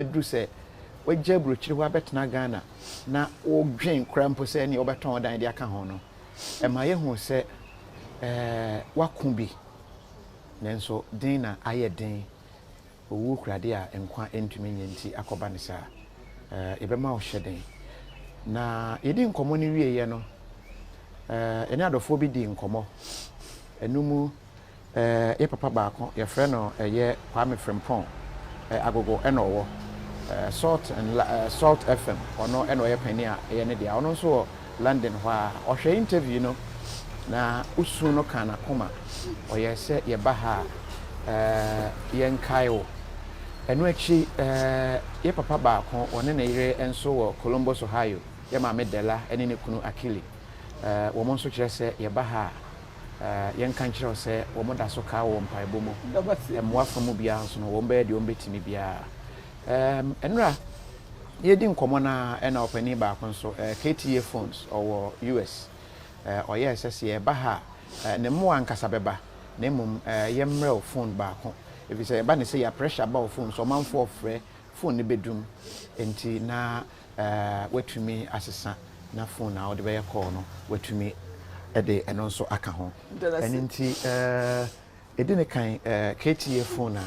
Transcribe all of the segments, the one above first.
do say we jabruchiri wa betena Ghana na o dwen krampo se ne obeton dan de aka ho no e ma ye hu se wako bi nenso din na aye den owu krade a enkwa entumi nyenti akoba ne sa ebema o hyeden na yedi nkomo ne wie ye no ene adofo bi di nkomo enumu ye papa baako ye frɛ no ye Kwame Frimpong agogo eno wo Salt FM ono eno ye pani a ye ne dia ono so London hwa ohwe interview no na usu no kana koma oye se ye baha ye nkaio eno achi ye papa baako one ne yire enso wo Columbus Ohio ye ma medela ene ne kunu Akili wo mo nso kire se ye baha yen kan kire se wo mo da so ka wo mpaebo mu emwa famu bia nso no wo mba de wo betimi bia enra yedi nkomo na ena opani ba kon so KTA phones or US oye sese ye ba ha ne mo ankasa beba na mum ye mrel phone ba kon if you say ba ne say ya pressure ba phone so manfo ofre phone ne bedum enti na watumi asesa na phone na ode be ye call no watumi ede eno so aka ho enti edine kan KTA phone na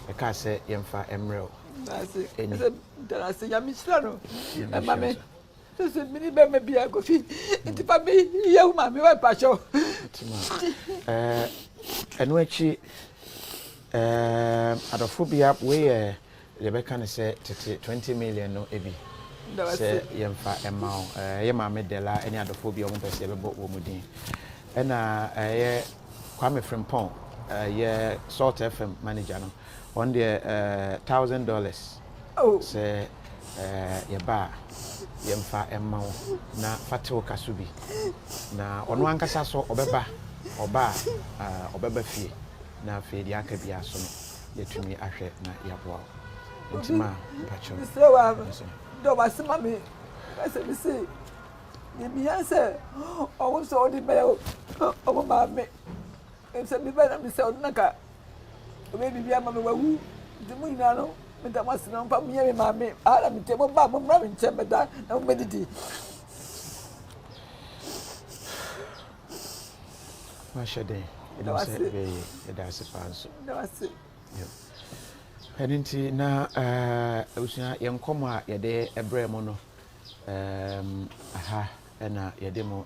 e ka se yemfa emrel that's it. I'm Mr. Mamma. This is mini baby. I go feed into baby. You, mammy, what passion? And when she adophobia, we Rebecca say 20 million no ebi. Say yemfa amount. Yema medela any adophobia on person ever bought womudin. And Kwame Frimpong, Salt FM manager no. On the $1,000 say yeba yemfa emma na fatewo kasubi na ono ankasa so obeba fie na fie di aka bia so no yetumi ahwe na yabo ntima bacho so do basima me ase me say ye bia say o so di be o ma me se bi ba na me say onaka baby bia mama wawu de mu ina no me da masina mpa mu ye me mama ara me temo ba mo mra me nche da na mo medidi ma shede ida se be ida se fanso henenti na usua ye nkomo a ye de ebre mo no aha na ye de mo